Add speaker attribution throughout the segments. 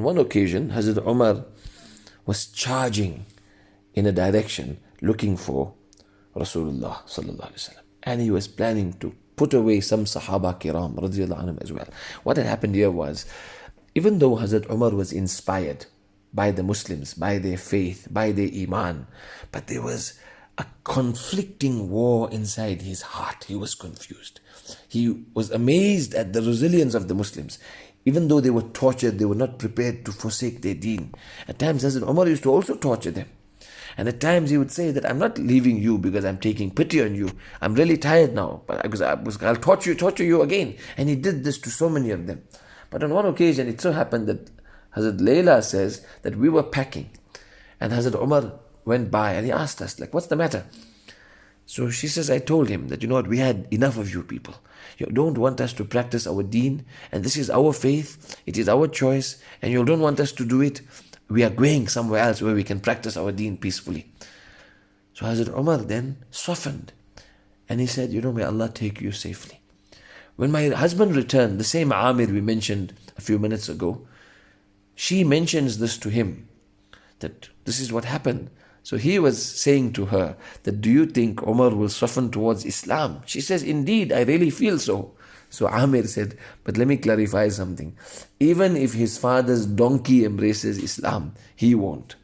Speaker 1: One occasion, Hazrat Umar was charging in a direction looking for Rasulullah. And he was planning to put away some Sahaba Kiram radiallahu anhum as well. What had happened here was, even though Hazrat Umar was inspired by the Muslims, by their faith, by their Iman, but there was a conflicting war inside his heart. He was confused. He was amazed at the resilience of the Muslims. Even though they were tortured, they were not prepared to forsake their deen. At times, Hazrat Umar used to also torture them. And at times he would say that I'm not leaving you because I'm taking pity on you. I'm really tired now, but I'll torture you again. And he did this to so many of them. But on one occasion, it so happened that Hazrat Layla says that we were packing. And Hazrat Umar went by and he asked us, like, what's the matter? So she says, I told him that, you know what, we had enough of you people. You don't want us to practice our deen, and this is our faith, it is our choice, and you don't want us to do it. We are going somewhere else where we can practice our deen peacefully. So Hazrat Umar then softened, and he said, you know, may Allah take you safely. When my husband returned, the same Amir we mentioned a few minutes ago, she mentions this to him, that this is what happened. So he was saying to her that, do you think Umar will soften towards Islam? She says, indeed, I really feel so. So Amir said, but let me clarify something. Even if his father's donkey embraces Islam, he won't.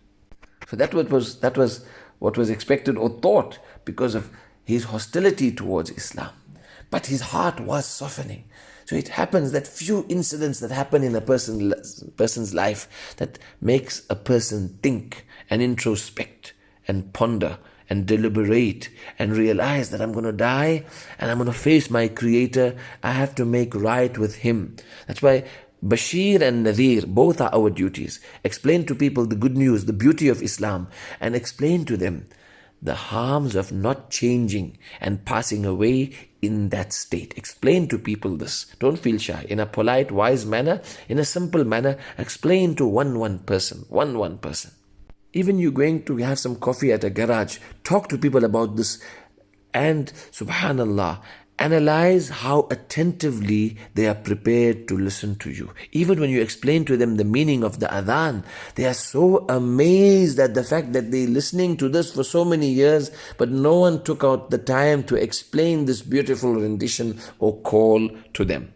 Speaker 1: So that was what was expected or thought because of his hostility towards Islam. But his heart was softening. So it happens that few incidents that happen in a person's life that makes a person think and introspect and ponder and deliberate and realize that I'm going to die and I'm going to face my Creator. I have to make right with Him. That's why Bashir and Nadir, both are our duties. Explain to people the good news, the beauty of Islam, and explain to them the harms of not changing and passing away in that state. Explain to people this. Don't feel shy. In a polite, wise manner, in a simple manner, explain to one person. Even you going to have some coffee at a garage, talk to people about this, and subhanallah, analyze how attentively they are prepared to listen to you. Even when you explain to them the meaning of the adhan, they are so amazed at the fact that they're listening to this for so many years, but no one took out the time to explain this beautiful rendition or call to them.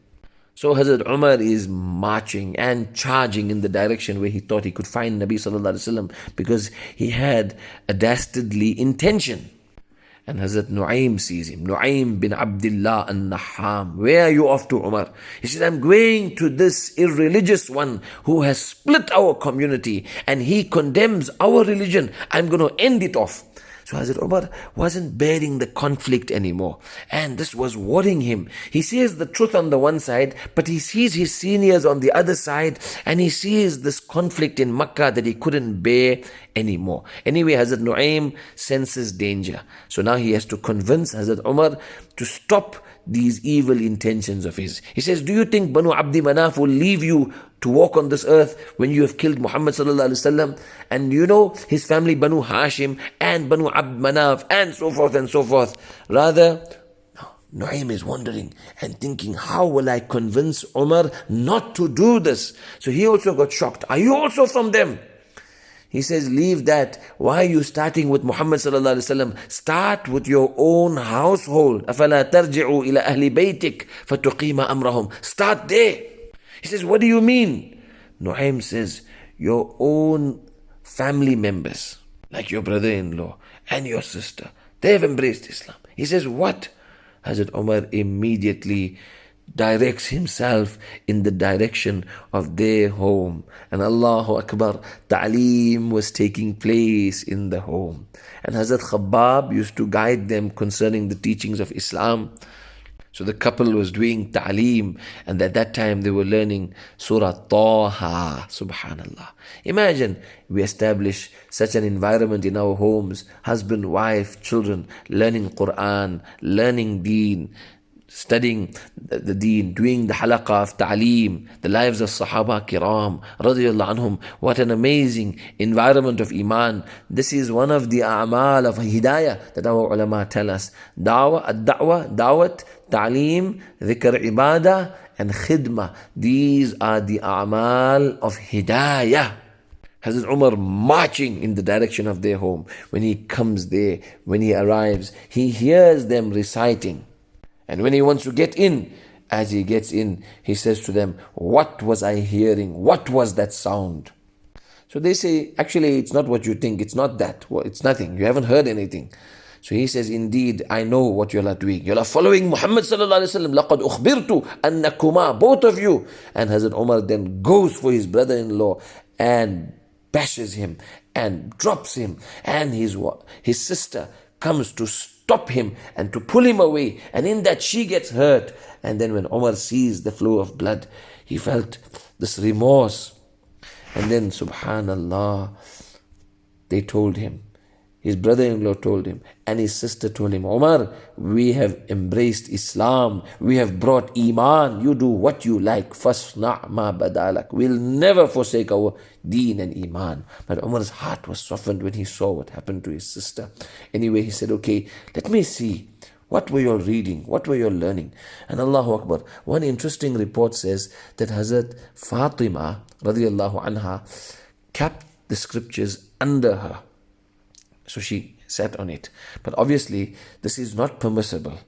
Speaker 1: So Hazrat Umar is marching and charging in the direction where he thought he could find Nabi Sallallahu Alaihi Wasallam, because he had a dastardly intention. And Hazrat Nu'aym sees him. Nu'aym bin Abdullah al-Naham. Where are you off to, Umar? He says, I'm going to this irreligious one who has split our community and he condemns our religion. I'm going to end it off. So Hazrat Umar wasn't bearing the conflict anymore. And this was worrying him. He sees the truth on the one side, but he sees his seniors on the other side, and he sees this conflict in Makkah that he couldn't bear anymore. Anyway, Hazrat Nu'aym senses danger. So now he has to convince Hazrat Umar to stop these evil intentions of his. He says, do you think Banu Abdi Manaf will leave you to walk on this earth when you have killed Muhammad Sallallahu Alaihi Wasallam? And you know his family Banu Hashim and Banu Abd Manaf and so forth and so forth. Rather, Nu'aym is wondering and thinking, how will I convince Umar not to do this? So he also got shocked. Are you also from them? He says, leave that. Why are you starting with Muhammad Sallallahu Alaihi Wasallam? Start with your own household. أَفَلَا تَرْجِعُوا إِلَى أَهْلِ بَيْتِكَ فَتُقِيمَ أَمْرَهُمْ. Start there. He says, what do you mean? Nu'aym says, your own family members, like your brother-in-law and your sister, they have embraced Islam. He says, what? Hazrat Umar immediately directs himself in the direction of their home. And Allahu Akbar, ta'aleem was taking place in the home. And Hazrat Khabbab used to guide them concerning the teachings of Islam. So the couple was doing ta'aleem, and at that time they were learning Surah Taha. Subhanallah. Imagine we establish such an environment in our homes, husband, wife, children, learning Quran, learning deen, studying the deen, doing the halaqah of ta'aleem, the lives of Sahaba Kiram, radiyallahu anhum. What an amazing environment of Iman. This is one of the a'mal of hidayah that our ulama tell us. Da'wah, ad-da'wah, da'wat, ta'aleem, dhikr ibadah, and khidmah. These are the a'mal of hidayah. Hazrat Umar marching in the direction of their home. When he comes there, when he arrives, he hears them reciting. And when he wants to get in, as he gets in, he says to them, "What was I hearing? What was that sound?" So they say, "Actually, it's not what you think. It's not that. Well, it's nothing. You haven't heard anything." So he says, "Indeed, I know what you are doing. You are following Muhammad ﷺ. لَقَدْ أُخْبِرْتُ أَنَّكُمَا, both of you." And Hazrat Umar then goes for his brother-in-law and bashes him and drops him. And his sister comes to stop him and to pull him away. And in that she gets hurt. And then when Umar sees the flow of blood, he felt this remorse. And then, subhanallah, they told him, his brother-in-law told him, and his sister told him, "Umar, we have embraced Islam. We have brought Iman. You do what you like. Fasna' ma badalak. We'll never forsake our deen and Iman." But Umar's heart was softened when he saw what happened to his sister. Anyway, he said, "Okay, let me see. What were you all reading? What were you all learning?" And Allahu Akbar, one interesting report says that Hazrat Fatima radiallahu anha kept the scriptures under her. So she sat on it. But obviously, this is not permissible.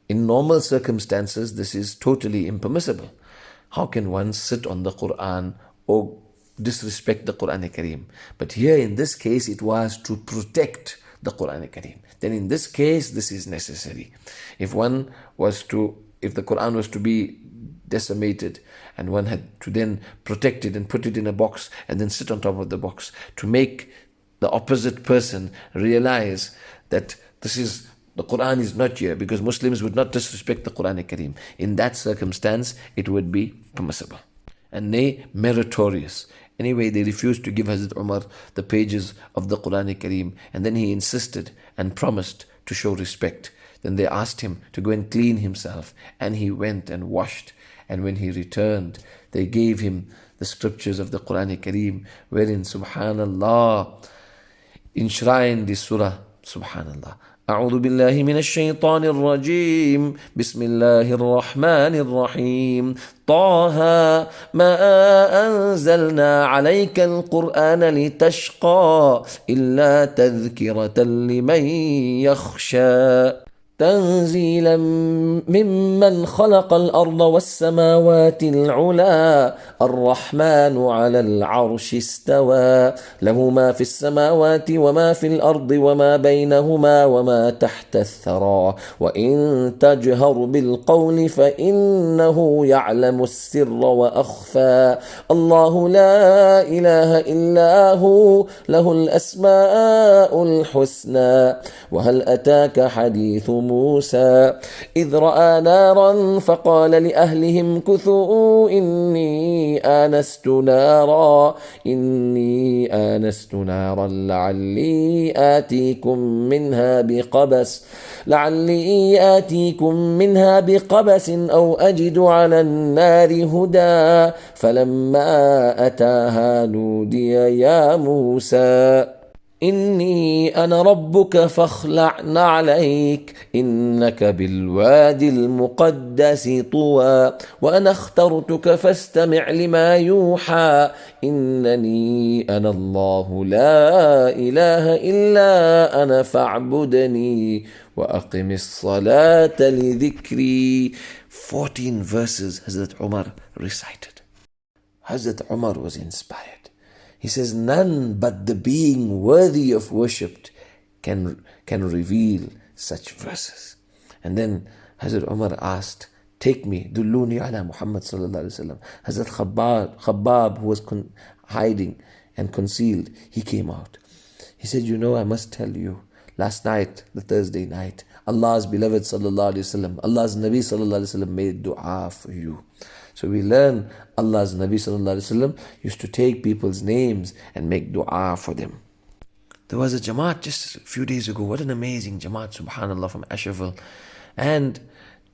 Speaker 1: In normal circumstances, this is totally impermissible. How can one sit on the Quran or disrespect the Quran Kareem? But here in this case, it was to protect the Quran Kareem. Then in this case, this is necessary. If the Quran was to be decimated, and one had to then protect it and put it in a box and then sit on top of the box to make the opposite person realize that the Quran is not here, because Muslims would not disrespect the Quran Kareem. In that circumstance, it would be permissible and nay, meritorious. Anyway, they refused to give Hazrat Umar the pages of the Quran Kareem, and then he insisted and promised to show respect. Then they asked him to go and clean himself, and he went and washed. And when he returned, they gave him the scriptures of the Quran Kareem, wherein, subhanallah, enshrined the surah, subhanallah. أعوذ بالله من الشيطان الرجيم بسم الله الرحمن الرحيم طه ما أنزلنا عليك القرآن لتشقى إلا تذكرة لمن يخشى تنزيلا ممن خلق الأرض والسماوات العلا الرحمن على العرش استوى له ما في السماوات وما في الأرض وما بينهما وما تحت الثرى وإن تجهر بالقول فإنه يعلم السر وأخفى الله لا إله إلا هو له الأسماء الحسنى وهل أتاك حديث موسى إذ رأى نارا فقال لأهلهم كثوا إني آنست نارا لعلي آتيكم منها بقبس أو أجد على النار هدى فلما أتاها نودي يا موسى إني أنا ربك فاخلع نعليك إنك بالوادي المقدس طوى وأنا اخترتك فاستمع لما يوحى إنني أنا الله لا إله إلا أنا فاعبدني وأقم الصلاة لذكري. 14 verses Hazrat Umar recited. Hazrat Umar was inspired. He says, none but the being worthy of worship can reveal such verses. And then Hazrat Umar asked, take me, dulluni ala Muhammad sallallahu alaihi wasallam. Hazrat Khabbab, who was hiding and concealed, he came out. He said, I must tell you, last night, the Thursday night, Allah's beloved sallallahu alaihi wasallam, Allah's Nabi sallallahu alaihi wasallam made dua for you. So we learn Allah's Nabi sallallahu alaihi wasallam used to take people's names and make dua for them. There was a Jamaat just a few days ago. What an amazing Jamaat, subhanallah, from Ashrafil. And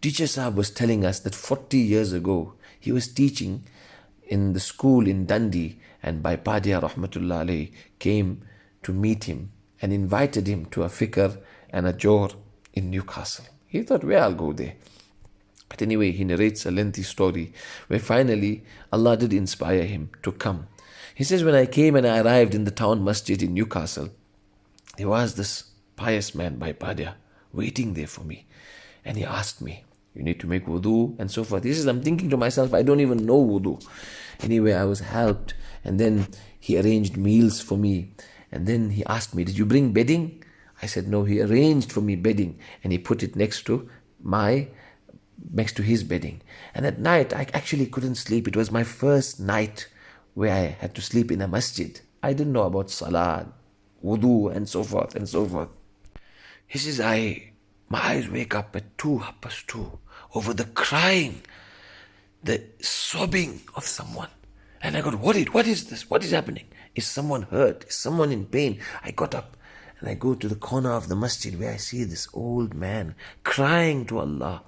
Speaker 1: teacher Sahab was telling us that 40 years ago, he was teaching in the school in Dundee, and Bhai Padia rahmatullah alayhi came to meet him and invited him to a fikr and a jor in Newcastle. He thought, well, I'll go there. But anyway, he narrates a lengthy story where finally Allah did inspire him to come. He says, when I came and I arrived in the town masjid in Newcastle, there was this pious man by Padia waiting there for me. And he asked me, you need to make wudu and so forth. He says, I'm thinking to myself, I don't even know wudu. Anyway, I was helped. And then he arranged meals for me. And then he asked me, did you bring bedding? I said, no. He arranged for me bedding. And he put it next to his bedding. And at night, I actually couldn't sleep. It was my first night where I had to sleep in a masjid. I didn't know about salah, wudu, and so forth and so forth. He says, my eyes wake up at 2:30 over the crying, the sobbing of someone. And I got worried. What is this? What is happening? Is someone hurt? Is someone in pain? I got up and I go to the corner of the masjid where I see this old man crying to Allah.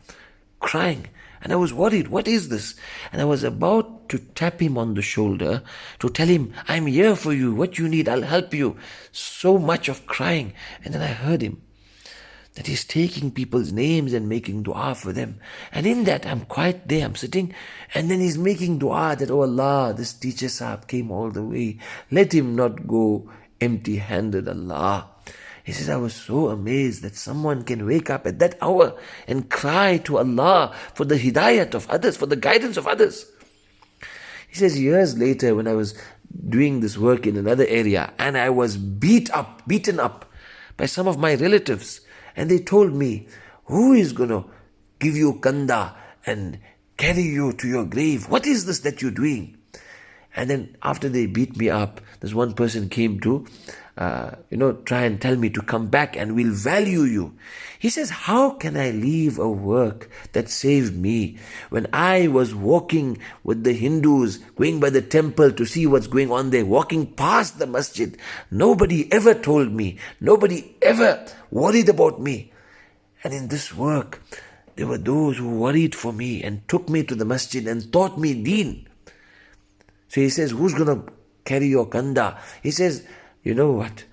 Speaker 1: Crying. And I was worried. What is this? And I was about to tap him on the shoulder to tell him, I'm here for you. What you need, I'll help you. So much of crying. And then I heard him, that he's taking people's names and making dua for them. And in that, I'm quite there, I'm sitting, and then he's making dua that, oh Allah, this teacher sahab came all the way. Let him not go empty-handed, Allah. He says, I was so amazed that someone can wake up at that hour and cry to Allah for the hidayat of others, for the guidance of others. He says, years later, when I was doing this work in another area, and I was beaten up by some of my relatives, and they told me, who is going to give you kanda and carry you to your grave? What is this that you're doing? And then after they beat me up, this one person came to, try and tell me to come back and we'll value you. He says, how can I leave a work that saved me when I was walking with the Hindus, going by the temple to see what's going on there, walking past the masjid? Nobody ever told me. Nobody ever worried about me. And in this work, there were those who worried for me and took me to the masjid and taught me deen. So he says, who's going to carry your kanda? He says, you know what?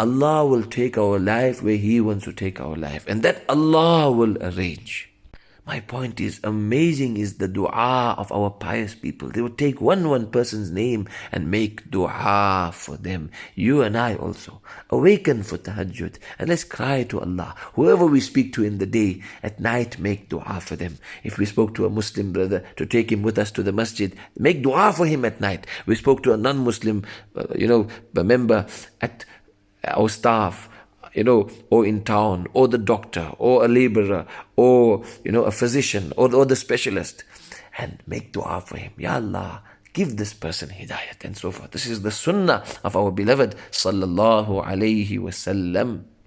Speaker 1: Allah will take our life where He wants to take our life. And that Allah will arrange. My point is, amazing is the dua of our pious people. They would take one person's name and make dua for them. You and I also. Awaken for tahajjud and let's cry to Allah. Whoever we speak to in the day, at night make dua for them. If we spoke to a Muslim brother to take him with us to the masjid, make dua for him at night. We spoke to a non-Muslim, member at our staff, or in town, or the doctor, or a laborer, or, a physician, or the specialist, and make dua for him. Ya Allah, give this person hidayat, and so forth. This is the sunnah of our beloved Sallallahu Alaihi Wasallam.